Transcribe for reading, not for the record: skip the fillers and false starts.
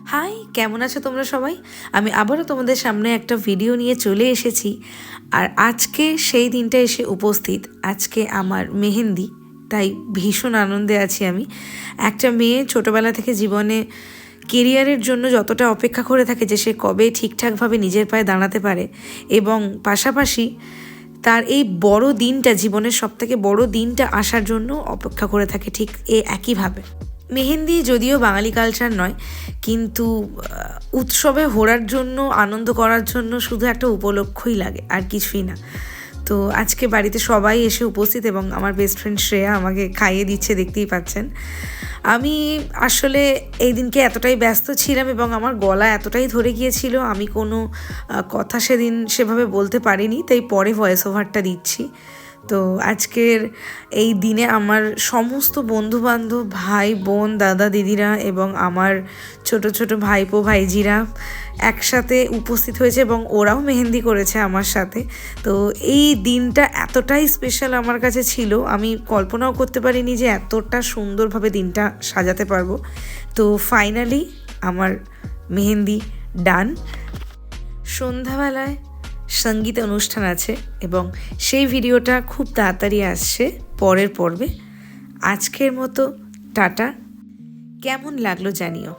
High, কেমন আছো তোমরা সবাই? আমি আবারও তোমাদের সামনে একটা ভিডিও নিয়ে চলে এসেছি। আর আজকে সেই দিনটা এসে উপস্থিত। আজকে আমার মেহেন্দি, তাই ভীষণ আনন্দে আছি আমি। একটা মেয়ে ছোটোবেলা থেকে জীবনে কেরিয়ারের জন্য যতটা অপেক্ষা করে থাকে যে সে কবে ঠিকঠাকভাবে নিজের পায়ে দাঁড়াতে পারে, এবং পাশাপাশি তার এই বড় দিনটা, জীবনের সবথেকে বড় দিনটা আসার জন্য অপেক্ষা করে থাকে ঠিক একইভাবে। মেহেন্দি যদিও বাঙালি কালচার নয়, কিন্তু উৎসবে ঘোরার জন্য, আনন্দ করার জন্য শুধু একটা উপলক্ষই লাগে, আর কিছুই না। তো আজকে বাড়িতে সবাই এসে উপস্থিত এবং আমার বেস্ট ফ্রেন্ড শ্রেয়া আমাকে খাইয়ে দিচ্ছে, দেখতেই পাচ্ছেন। আমি আসলে এই দিনকে এতটাই ব্যস্ত ছিলাম এবং আমার গলা এতটাই ধরে গিয়েছিল, আমি কোনো কথা সেদিন সেভাবে বলতে পারিনি, তাই পরে ভয়েস ওভারটা দিচ্ছি। তো আজকের এই দিনে আমার সমস্ত বন্ধুবান্ধব, ভাই বোন, দাদা দিদিরা এবং আমার ছোট ছোট ভাইপো ভাইজিরা একসাথে উপস্থিত হয়েছে এবং ওরাও মেহেন্দি করেছে আমার সাথে। তো এই দিনটা এতটাই স্পেশাল আমার কাছে ছিল, আমি কল্পনাও করতে পারিনি যে এতটা সুন্দরভাবে দিনটা সাজাতে পারবো। তো ফাইনালি আমার মেহেন্দি ডান। সন্ধ্যাবেলায় সঙ্গীত অনুষ্ঠান আছে এবং সেই ভিডিওটা খুব তাড়াতাড়ি আসছে পরের পর্বে। আজকের মতো টাটা। কেমন লাগলো জানিও।